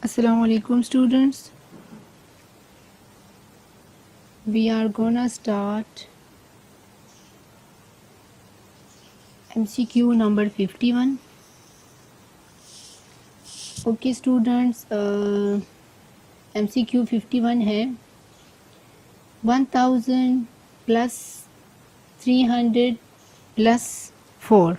Assalamu alaikum students. We are gonna start MCQ number 51. Okay students, MCQ 51 है 1000 plus 300 plus 4.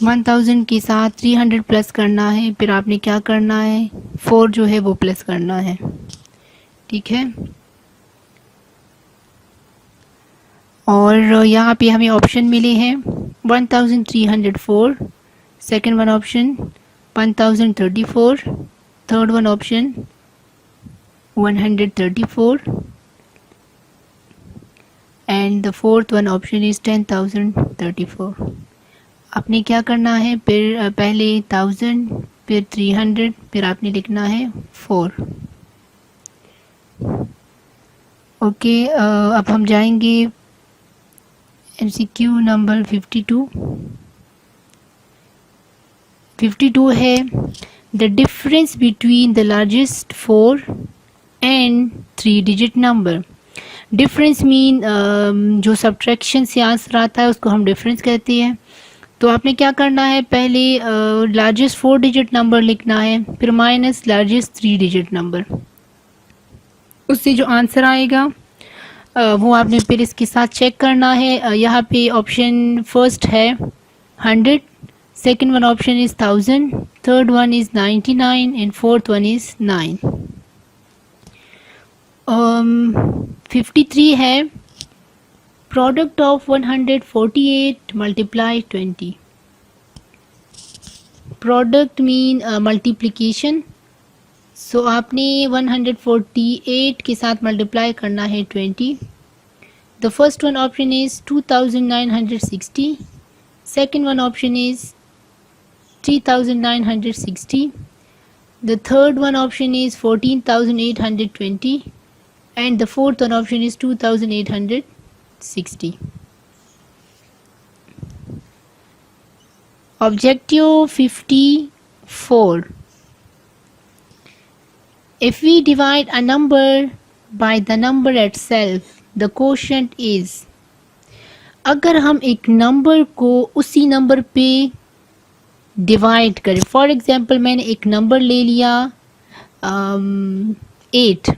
1000 के साथ 300 plus करना है, फिर आपने क्या करना है 4 जो है वो प्लस करना है, ठीक है। और यहाँ पे हमें ऑप्शन मिले हैं 1304, second one option 1034, third one option 134 and the fourth one option is 10,034। आपने क्या करना है, फिर पहले 1000 फिर 300 फिर आपने लिखना है 4। ओके, अब हम जाएंगे MCQ नंबर 52। 52 है the difference between the largest 4 and 3 digit number. Difference mean जो सब्ट्रैक्शन से आंसर आता है उसको हम डिफरेंस कहते हैं। तो आपने क्या करना है, पहले लार्जेस्ट 4 डिजिट नंबर लिखना है, फिर माइनस लार्जेस्ट 3 डिजिट नंबर, उससे जो आंसर आएगा वो आपने फिर इसके साथ चेक करना है। यहाँ पे ऑप्शन फर्स्ट है 100, second one option is 1000, third one is 99 and fourth one is 9। 53 है product of 148 multiply 20। Product mean multiplication, so आपने 148 के साथ मल्टीप्लाई करना है 20। The first one option is 2960, second one option is 3960, the third one option is 14820 and the fourth one option is 2860. Objective 54. If we divide a number by the number itself, the quotient is. अगर हम एक number को उसी number पे divide करें, for example मैंने एक number ले लिया 8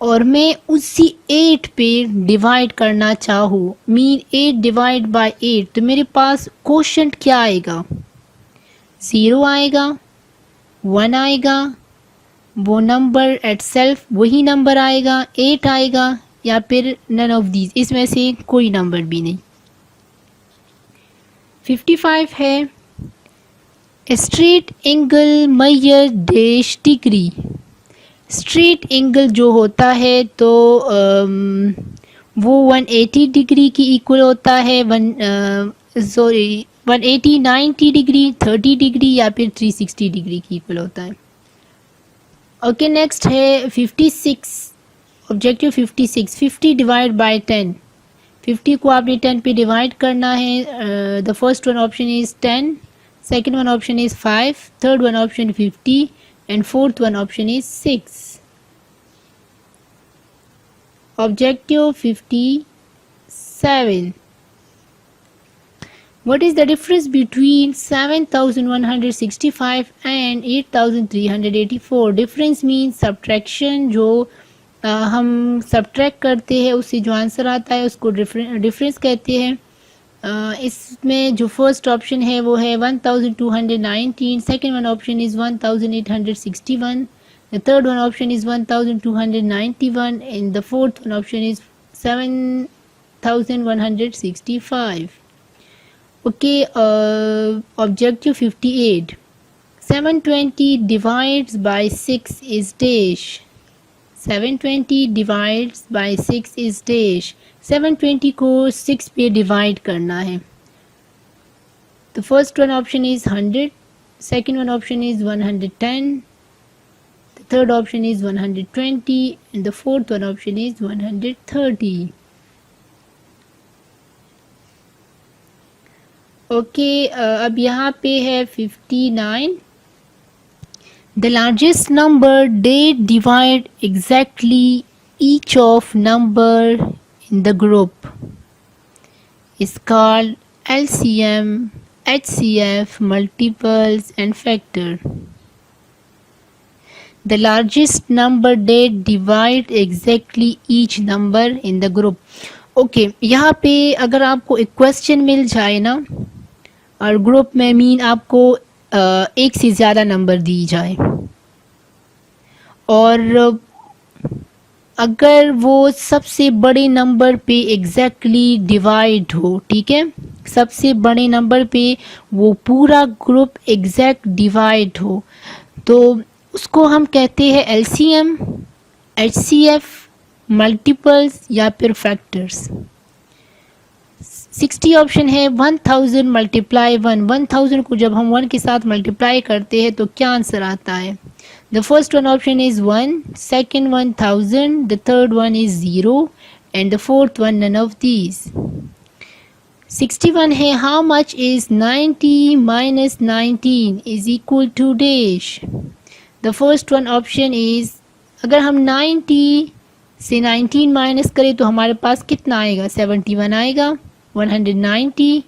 और मैं उसी 8 पे डिवाइड करना चाहूँ, मीन 8 डिवाइड बाय 8, तो मेरे पास क्वोशंट क्या आएगा, 0 आएगा, 1 आएगा, वो नंबर एट सेल्फ वही नंबर आएगा, 8 आएगा, या फिर नन ऑफ दीज, इसमें से कोई नंबर भी नहीं। 55 है straight angle measure dash degree. Straight angle जो होता है तो वो 180 डिग्री की इक्वल होता है, 180, 90 डिग्री, 30 डिग्री या फिर 360 डिग्री की इक्वल होता है। ओके, नेक्स्ट है 56, ऑब्जेक्टिव 56। 50 डिवाइड बाय 10, 50 को आपने 10 पे डिवाइड करना है। The first one option is 10, second one option is 5, third one option 50 and fourth one option is 6. Objective 57. What is the difference between 7165 and 8384? Difference means subtraction, जो हम subtract करते हैं उससे जो आंसर आता है उसको डिफरेंस कहते हैं। इसमें जो फर्स्ट ऑप्शन है वो है 1219, second one option is 1861, the third one option is 1291 and the fourth one option is 7165। Okay, objective 58। 720 divides bye 6 is dash. 720 divides bye 6 is dash. 720 को 6 पे डिवाइड करना है। तो first one option is 100, second one option is 110, the third option is 120 and the fourth one option is 130। Okay, अब यहाँ पे है 59। The largest number that divide exactly each of number in the group is called LCM, HCF, multiples and factor. The largest number that divide exactly each number in the group. Okay यहाँ पे अगर आपको एक question मिल जाए ना और group में mean आपको एक से ज़्यादा नंबर दी जाए और अगर वो सबसे बड़े नंबर पे एग्जैक्टली डिवाइड हो, ठीक है, सबसे बड़े नंबर पे वो पूरा ग्रुप एग्जैक्ट डिवाइड हो, तो उसको हम कहते हैं एलसीएम, एचसीएफ, मल्टीपल्स या फिर फैक्टर्स। 60 ऑप्शन है 1000 मल्टीप्लाई 1। 1000 को जब हम 1 के साथ मल्टीप्लाई करते हैं तो क्या आंसर आता है? The first one option is 1, second 1000, the third one is 0 and the fourth one none of these. 61 है how much is 90 minus 19 is equal to dash. The first one option is अगर हम 90 से 19 minus करें तो हमारे पास कितना आएगा? 71 आएगा, 190,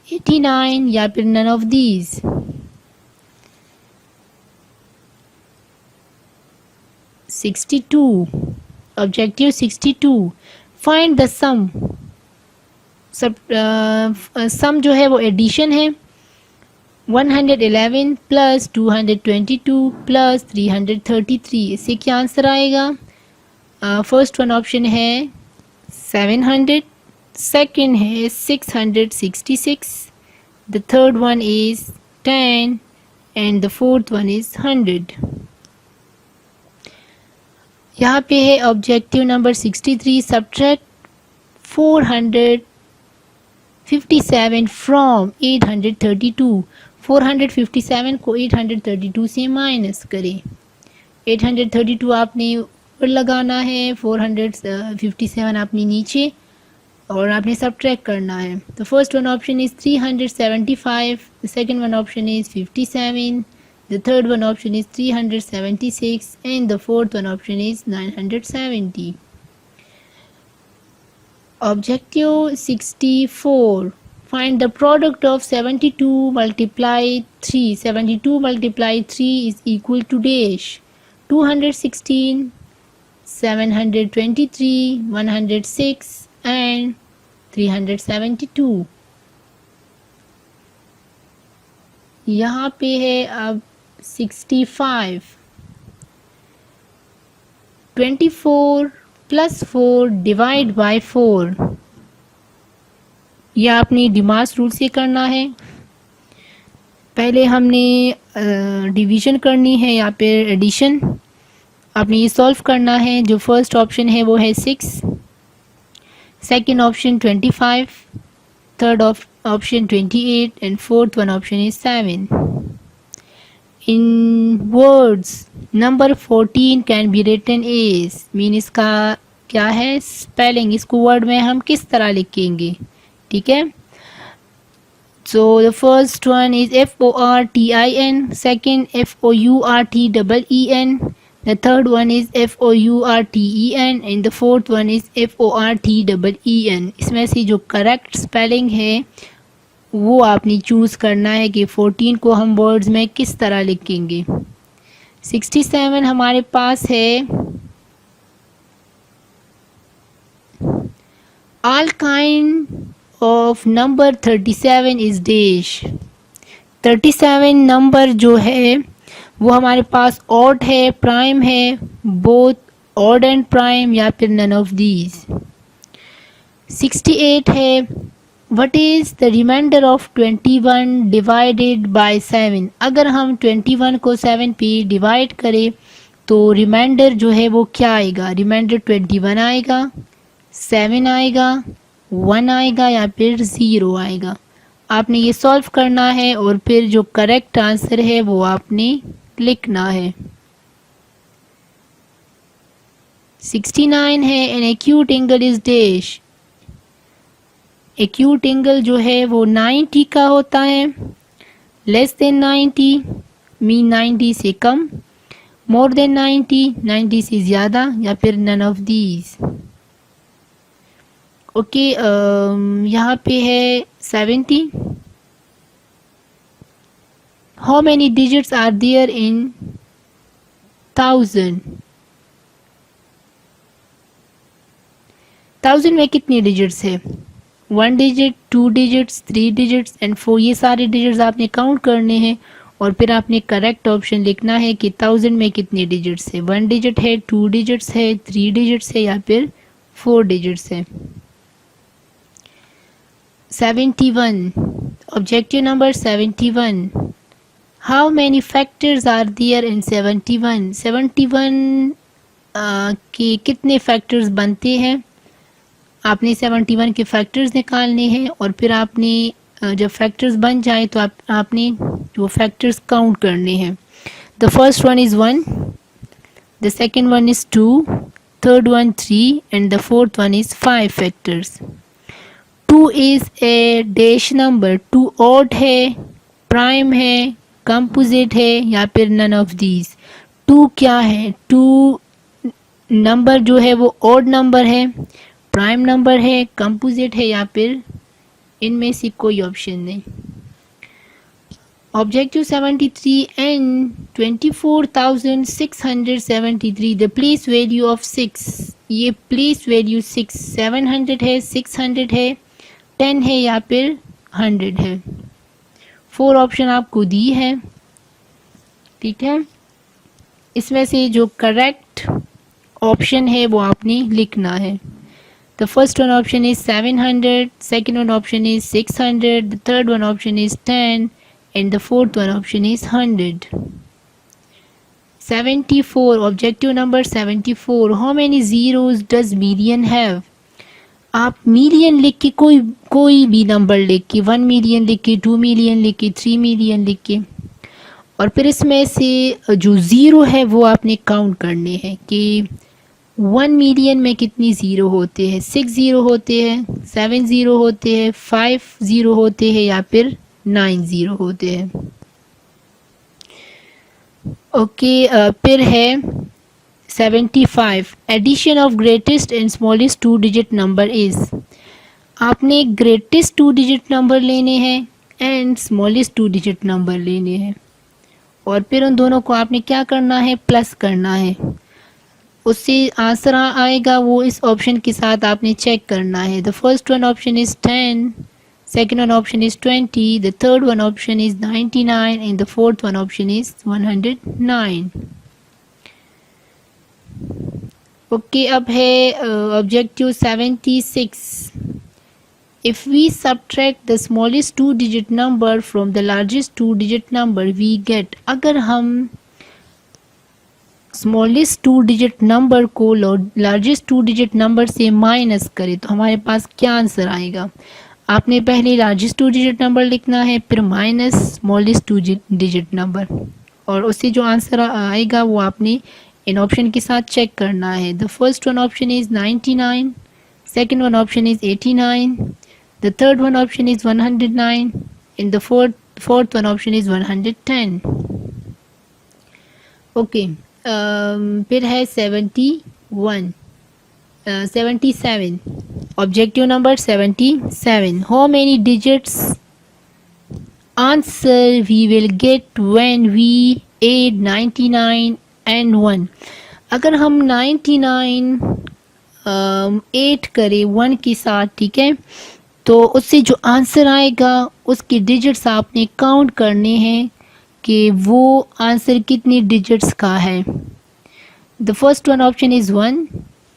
89 या फिर none of these. 62 objective 62 find the sum. सम जो है वो एडिशन है 111 प्लस 222 प्लस 333। इससे क्या आंसर आएगा? फर्स्ट वन ऑप्शन है 700, सेकंड है 666, the third one is 10 and the fourth one is 100। यहाँ पे है ऑब्जेक्टिव नंबर 63 सब्ट्रैक्ट 457 फ्रॉम 832। 457 को 832 से माइनस करें। 832 आपने ऊपर लगाना है, 457 आपने नीचे और आपने सब्ट्रैक्ट करना है। तो first one option is 375, the second one option is 57, the third one option is 376 and the fourth one option is 970. Objective 64 find the product of 72 multiply 3. 72 multiply 3 is equal to dash 216, 723, 106 and 372. यहाँ पे है अब 65 24 plus 4 divide by 4। यह आपने डिमास rule से करना है। पहले हमने डिवीजन करनी है या फिर एडिशन। आपने ये सॉल्व करना है। जो फर्स्ट ऑप्शन है वो है 6, second option 25, third option 28 and fourth one option is 7. In words number 14 can be written as mean इसका क्या है स्पेलिंग, इसको वर्ड में हम किस तरह लिखेंगे, ठीक है। So the first one is FORTIN, second FOURTEEN, the third one is FOURTEN and the fourth one is FORTEEN। इसमें से जो करेक्ट स्पेलिंग है वो आपने चूज़ करना है कि 14 को हम वर्ड्स में किस तरह लिखेंगे। 67 हमारे पास है all kind of number 37 is dash. 37 number जो है वो हमारे पास ऑड है, प्राइम है, बोथ ऑड एंड प्राइम या फिर नन ऑफ दीज। 68 है what is the reminder of 21 divided by 7। अगर हम 21 को 7 पे डिवाइड करें तो रिमाइंडर जो है वो क्या आएगा? रिमाइंडर 21 आएगा, 7 आएगा, 1 आएगा या फिर 0 आएगा। आपने ये सॉल्व करना है और फिर जो करेक्ट आंसर है वो आपने लिखना है। 69 है an acute angle is dash. Acute angle जो है वो 90 का होता है, लेस देन 90 मीन 90 से कम, मोर देन 90, 90 से ज़्यादा, या फिर नन ऑफ दीज। ओके, यहाँ पे है 70। How many digits are there in 1000? 1000 में कितनी डिजिट्स है? 1 डिजिट, 2 डिजिट्स, 3 डिजिट्स एंड 4। ये सारे डिजिट्स आपने काउंट करने हैं और फिर आपने करेक्ट ऑप्शन लिखना है कि 1000 में कितने डिजिट्स है। 1 डिजिट है, 2 डिजिट्स है, 3 डिजिट्स है, या फिर 4 डिजिट्स है। 71, objective number 71। How many factors are there in 71? 71 के कितने फैक्टर्स बनते हैं? आपने 71 के फैक्टर्स निकालने हैं और फिर आपने जब फैक्टर्स बन जाए तो आपने वो फैक्टर्स काउंट करने हैं। The first one is 1, the second one is 2, third one 3 and the fourth one is 5 factors. 2 is a dash number. 2 odd है, प्राइम है, कंपोजिट है, या फिर नन ऑफ दीज। 2 क्या है? 2 नंबर जो है वो ऑड नंबर है, प्राइम नंबर है, कंपोजिट है, या फिर इनमें से कोई ऑप्शन नहीं। Objective 73 and 24,673, the place value of 6। ये प्लेस वैल्यू 6, 700 है, 600 है, 10 है, या फिर 100 है। 4 ऑप्शन आपको दी है, ठीक है। इसमें से जो करेक्ट ऑप्शन है वो आपने लिखना है। The first one option is 700, second one option is 600, the third one option is 10, and the fourth one option is 100. 74, objective number 74. How many zeros does million have? आप मिलियन लिख के कोई भी नंबर लिख के, 1 मिलियन लिख के, 2 million लिख के, 3 मिलियन लिख के, और फिर इसमें से जो ज़ीरो है वो आपने काउंट करने हैं कि 1 मिलियन में कितनी ज़ीरो होते हैं। 6 ज़ीरो होते हैं, 7 ज़ीरो होते हैं, 5 ज़ीरो होते हैं, या फिर 9 ज़ीरो होते हैं। ओके, फिर है 75, addition of greatest and smallest 2 digit number is. आपने ग्रेटेस्ट 2 डिजिट नंबर लेने हैं एंड स्मॉलेस्ट 2 डिजिट नंबर लेने हैं और फिर उन दोनों को आपने क्या करना है? प्लस करना है। उससे आंसर आएगा वो इस ऑप्शन के साथ आपने चेक करना है। The first one option is 10, second one option is 20, the third one option is 99, and the fourth one option is 109. Okay, अब है objective 76। If we subtract the smallest 2 digit number from the largest 2 digit number we get, अगर हम smallest 2 digit number को largest 2 digit number से minus करें तो हमारे पास क्या आंसर आएगा? आपने पहले लार्जेस्ट 2 डिजिट नंबर लिखना है, फिर माइनस स्मॉलेस्ट 2 डिजिट नंबर, और उससे जो आंसर आएगा वो आपने इन ऑप्शन के साथ चेक करना है। The first one option is 99, second one option is 89, the third one option is 109, and the fourth one option is 110। Okay, फिर है 77, objective number 77। How many digits answer we will get when we add 99 and 1? अगर हम 99 add करें 1 के साथ, ठीक है, तो उससे जो आंसर आएगा उसके डिजिट्स आपने काउंट करने हैं कि वो आंसर कितनी डिजिट्स का है। The first one option is 1,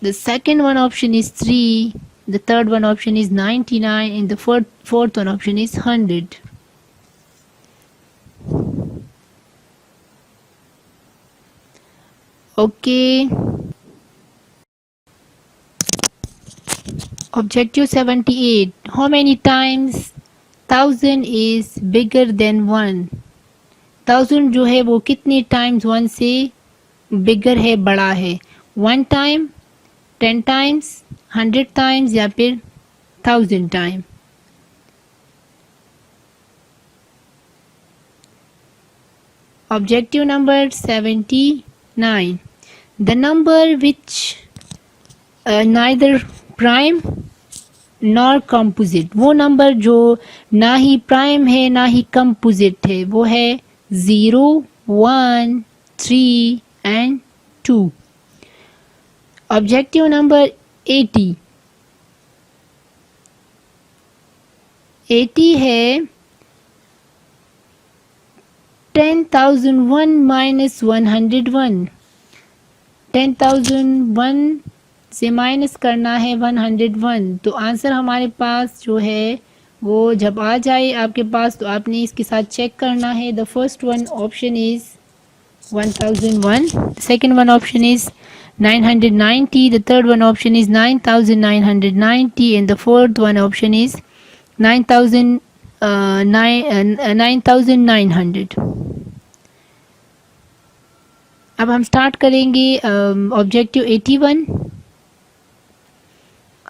the second one option is 3, the third one option is 99, and the fourth one option is 100। Okay, objective 78। How many times 1000 is bigger than 1? 1000 जो है वो कितने times 1 से बिगर है, बड़ा है? 1 टाइम, 10 टाइम्स, 100 टाइम्स, या फिर 1000 time? Objective number 79। 9. The number which neither prime nor composite, वो नंबर जो ना ही प्राइम है ना ही कंपोजिट है, वो है 0, 1, 3 एंड 2. Objective number 80. 80 है 10,001 माइनस 101. 10,001 से माइनस करना है 101. तो आंसर हमारे पास जो है वो जब आ जाए आपके पास तो आपने इसके साथ चेक करना है. The first one option is 1001, second one option is 990, the third one option is 9990 and the fourth one option is 9900. अब हम स्टार्ट करेंगे objective 81.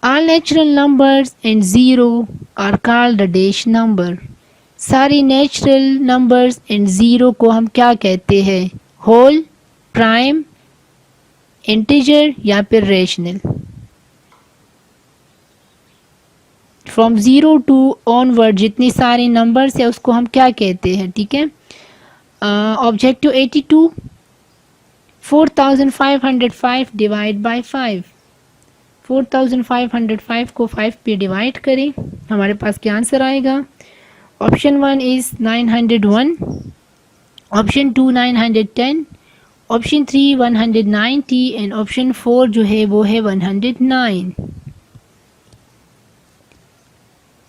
All natural numbers and zero are called a dash number. सारी natural numbers and zero को हम क्या कहते हैं? Whole, prime, integer या फिर rational. From zero to onward जितनी सारी नंबर्स है उसको हम क्या कहते हैं? ठीक है. ऑब्जेक्टिव 82. 4505 divide by 5. 4505 को 5 पे डिवाइड करें, हमारे पास क्या आंसर आएगा? Option 1 is 901, option 2 910, option 3 190 and option 4 जो है वो है 109.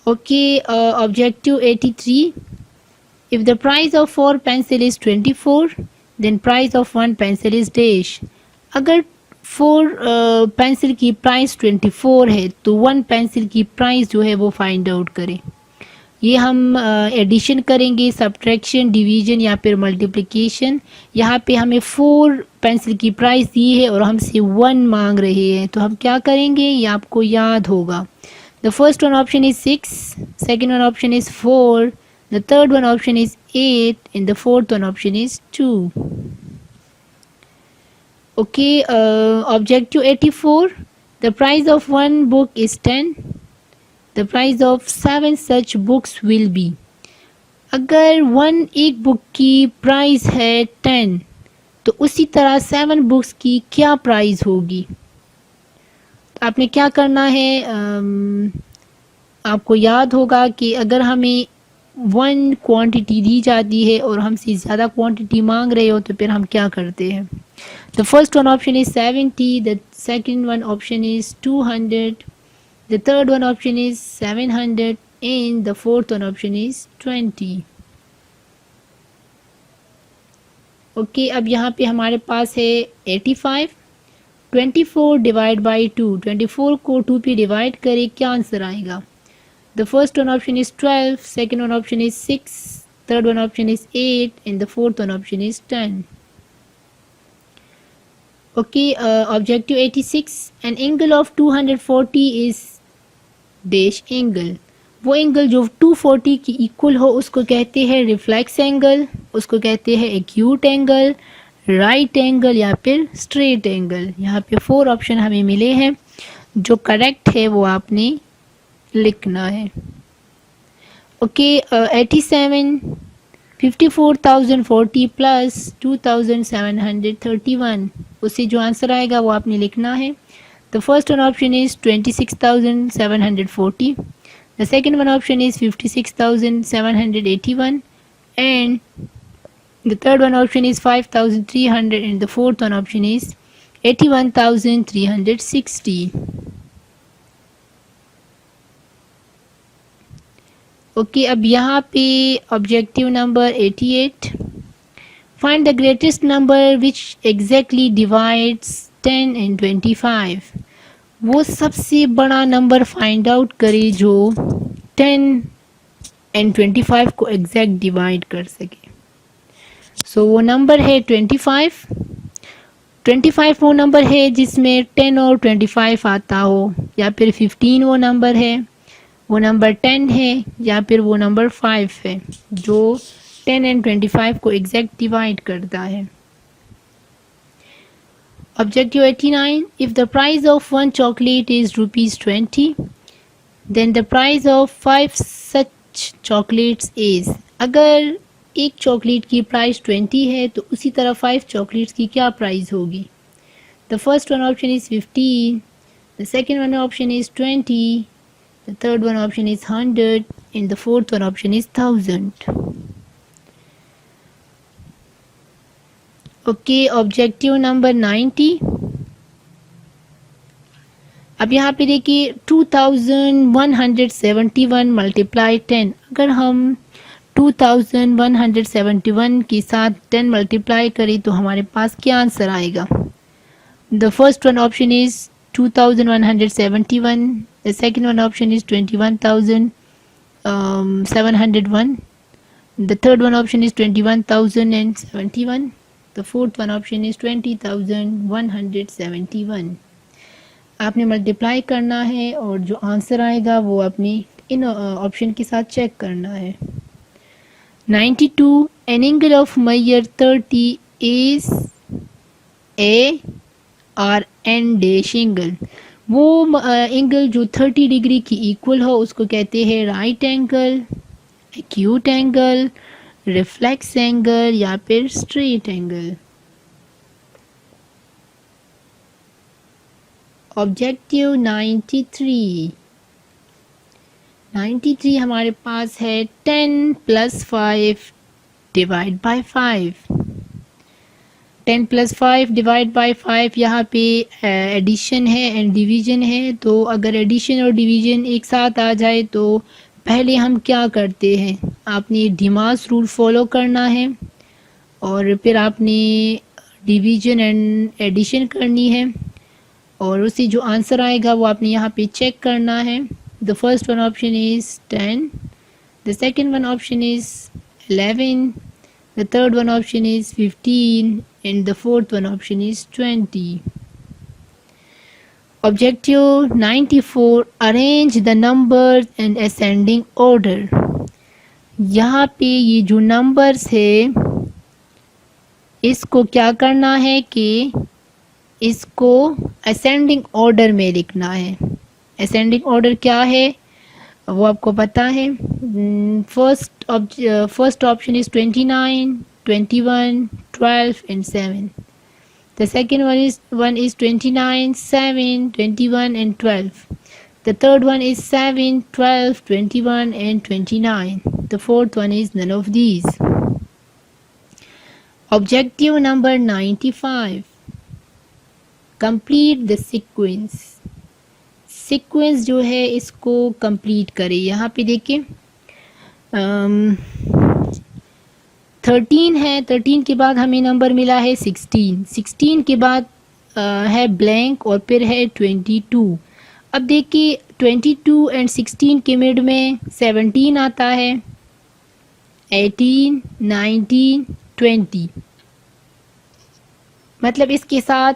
Okay. Objective 83. If the price of 4 pencil is 24 then price of 1 pencil is dash. अगर 4 पेंसिल की प्राइस 24 है तो 1 पेंसिल की प्राइस जो है वो फाइंड आउट करें. ये हम एडिशन करेंगे, सब्ट्रैक्शन, डिवीजन या फिर मल्टीप्लिकेशन. यहाँ पे हमें 4 पेंसिल की प्राइस दी है और हमसे 1 मांग रहे हैं, तो हम क्या करेंगे ये आपको याद होगा. The first one option is 6, second one option is 4, the third one option is 8 and the fourth one option is 2. Okay, objective 84. The price of one book is 10. The price of 7 such books will be. अगर एक book की price है 10 तो उसी तरह 7 books की क्या price होगी? तो आपने क्या करना है, आपको याद होगा कि अगर हमें 1 क्वांटिटी दी जाती है और हमसे ज़्यादा क्वांटिटी मांग रहे हो तो फिर हम क्या करते हैं? The first one option is 70, the second one option is 200, the third one option is 700 and the fourth one option is 20. Okay. अब यहाँ पे हमारे पास है 85. 24 डिवाइड बाई 2. 24 को 2 पे डिवाइड करें, क्या आंसर आएगा? The first one option is 12, second one option is 6, third one option is 8 and the fourth one option is 10. Okay, objective 86. An angle of 240 is dash angle. वो angle जो 240 की equal हो उसको कहते हैं रिफ्लेक्स एंगल, उसको कहते हैं एक्यूट एंगल, राइट एंगल या फिर स्ट्रेट एंगल. यहाँ पे 4 ऑप्शन हमें मिले हैं, जो करेक्ट है वो आपने लिखना है. ओके. 87. 54,040 प्लस 2,731, उससे जो आंसर आएगा वो आपने लिखना है. The first one option is 26,740, the second one option is 56,781 and the third one option is 5,300 and the fourth one option is 81,360. Okay. अब यहाँ पे objective number 88. Find the greatest number which exactly divides 10 and 25. वो सबसे बड़ा number find out करे जो 10 and 25 को exact divide कर सके. सो वो नंबर है 25. 25 वो नंबर है जिसमें 10 और 25 आता हो, या फिर 15 वो नंबर है, वो नंबर 10 है, या फिर वो नंबर 5 है जो 10 एंड 25 को एग्जैक्ट डिवाइड करता है. Objective 89. If the price of one chocolate is rupees 20, then the price of 5 such chocolates is. अगर एक चॉकलेट की प्राइस 20 है तो उसी तरह 5 चॉकलेट्स की क्या प्राइस होगी? The first one option is 15, the second one option is 20, the third one option is 100, and the fourth one option is 1000. Okay, objective number 90. अब यहाँ पे देखिए 2171 मल्टीप्लाई 10. अगर हम 2171 के साथ 10 मल्टीप्लाई करें तो हमारे पास क्या आंसर आएगा? The first one option is 2171, the second one option is 21,701, the third one option is 21,071, the fourth one option is 20,171. आपने मल्टीप्लाई करना है और जो आंसर आएगा वो अपनी इन ऑप्शन के साथ चेक करना है. 92. An angle of measure 30 is a और एन डैश एंगल. वो एंगल जो 30 डिग्री की इक्वल हो उसको कहते हैं right angle, acute angle, reflex angle या फिर स्ट्रेट एंगल. ऑब्जेक्टिव 93 हमारे पास है 10 + 5 डिवाइड बाय 5. 10 + 5 डिवाइड बाय 5 यहाँ पे एडिशन है एंड डिवीजन है. तो अगर एडिशन और डिवीजन एक साथ आ जाए तो पहले हम क्या करते हैं? आपने डिमास रूल फॉलो करना है और फिर आपने डिवीजन एंड एडिशन करनी है और उससे जो आंसर आएगा वो आपने यहाँ पे चेक करना है. The first one option is 10, the second one option is 11, the third one option is 15 and the fourth one option is 20. Objective 94. Arrange the numbers in ascending order. यहाँ पे ये जो नंबर्स है इसको क्या करना है कि इसको असेंडिंग ऑर्डर में लिखना है. असेंडिंग ऑर्डर क्या है वो आपको पता है. First option is 29, 21, 12 and 7. The second one is 29, 7, 21 and 12. The third one is 7, 12, 21 and 29. The fourth one is none of these. Objective number 95. Complete the sequence. Sequence जो है इसको कंप्लीट करें. यहाँ पे देखिए 13 है, 13 के बाद हमें नंबर मिला है 16, 16 के बाद है ब्लैंक और फिर है 22. अब देखिए 22 एंड 16 के मिड में 17 आता है, 18, 19, 20. मतलब इसके साथ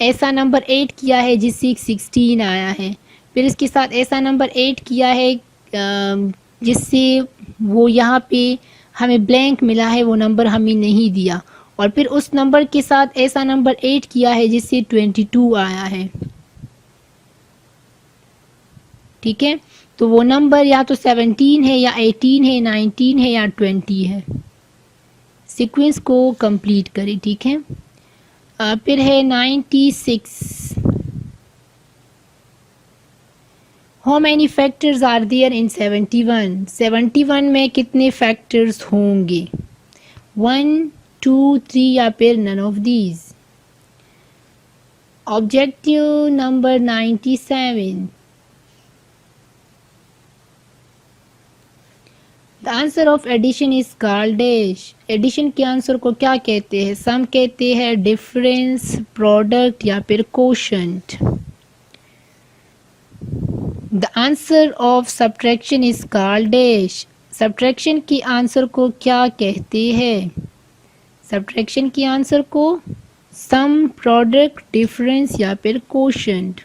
ऐसा नंबर 8 किया है जिससे 16 आया है. फिर इसके साथ ऐसा नंबर 8 किया है जिससे वो यहाँ पे हमें ब्लैंक मिला है, वो नंबर हमें नहीं दिया. और फिर उस नंबर के साथ ऐसा नंबर 8 किया है जिससे 22 आया है. ठीक है, तो वो नंबर या तो 17 है या 18 है, 19 है या 20 है. सीक्वेंस को कंप्लीट करें. ठीक है, फिर है 96. How many factors are there in 71? 71 में कितने फैक्टर्स होंगे? 1, 2, 3 या फिर none of these. Objective number 97. The answer of addition is called dash. Addition के आंसर को क्या कहते हैं? सम कहते हैं, डिफरेंस, प्रोडक्ट या फिर quotient. The answer of subtraction is called dash. Subtraction के आंसर को क्या कहते हैं? सब्ट्रैक्शन के आंसर को सम, प्रोडक्ट, डिफरेंस या फिर quotient.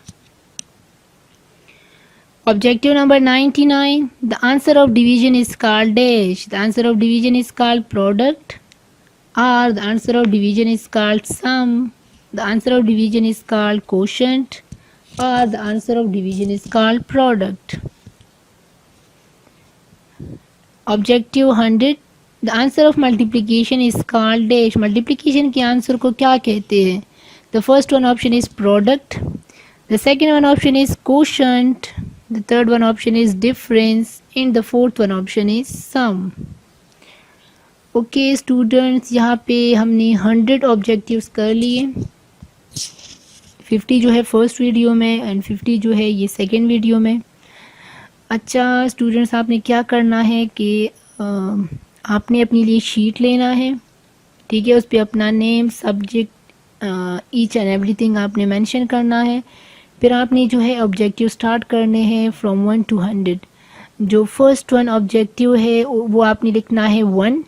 Objective number 99. The answer of division is called dash. The answer of division is called product or the answer of division is called sum. the answer of division is called quotient or the answer of division is called product. Objective 100, the answer of multiplication is called dash. Multiplication के आंसर को क्या कहते हैं? The first one option is product, the second one option is quotient, the third one option is difference and the fourth one option is sum. Okay students, यहाँ पे हमने 100 objectives कर लिए। 50 जो है फर्स्ट वीडियो में एंड 50 जो है ये सेकंड वीडियो में। अच्छा स्टूडेंट्स, आपने क्या करना है कि आपने अपने लिए शीट लेना है, ठीक है, उस पर अपना name, subject, each and everything आपने मेंशन करना है। फिर आपने जो है ऑब्जेक्टिव स्टार्ट करने हैं फ्रॉम 1 to 100। जो फर्स्ट वन ऑब्जेक्टिव है वो आपने लिखना है 1,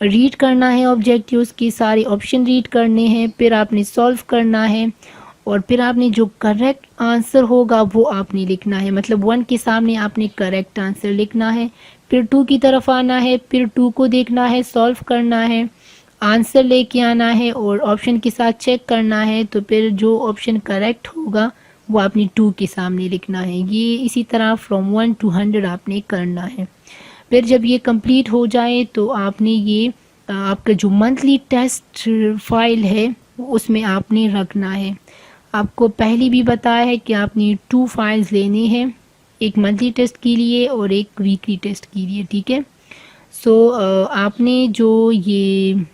रीड करना है ऑब्जेक्टिव्स की सारे ऑप्शन रीड करने हैं, फिर आपने सॉल्व करना है और फिर आपने जो करेक्ट आंसर होगा वो आपने लिखना है। मतलब 1 के सामने आपने करेक्ट आंसर लिखना है, फिर 2 की तरफ आना है, फिर 2 को देखना है, सॉल्व करना है, आंसर लेके आना है और ऑप्शन के साथ चेक करना है। तो फिर जो ऑप्शन करेक्ट होगा वो आपने 2 के सामने लिखना है। ये इसी तरह फ्रॉम 1 to 100 आपने करना है। फिर जब ये कंप्लीट हो जाए तो आपने ये आपका जो मंथली टेस्ट फाइल है उसमें आपने रखना है। आपको पहले भी बताया है कि आपने 2 फाइल्स लेनी है, एक मंथली टेस्ट के लिए और एक वीकली टेस्ट के लिए, ठीक है। सो आपने जो ये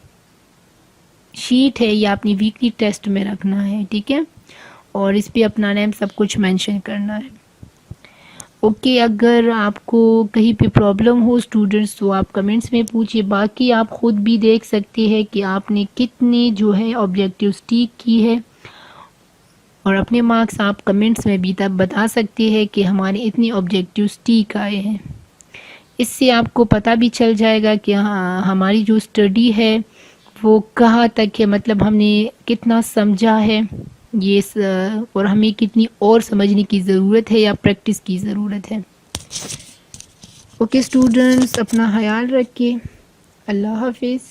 शीट है ये आपने वीकली टेस्ट में रखना है, ठीक है, और इस पे अपना नेम सब कुछ मेंशन करना है। ओके अगर आपको कहीं पे प्रॉब्लम हो स्टूडेंट्स तो आप कमेंट्स में पूछिए। बाकी आप ख़ुद भी देख सकते हैं कि आपने कितने जो है ऑब्जेक्टिव्स टिक की है और अपने मार्क्स आप कमेंट्स में भी तब बता सकते हैं कि हमारे इतने ऑब्जेक्टिव्स टिक आए हैं। इससे आपको पता भी चल जाएगा कि हाँ हमारी जो स्टडी है वो कहाँ तक है, मतलब हमने कितना समझा है ये और हमें कितनी और समझने की ज़रूरत है या प्रैक्टिस की ज़रूरत है। ओके स्टूडेंट्स, अपना ख्याल रखिए। अल्लाह हाफिज़।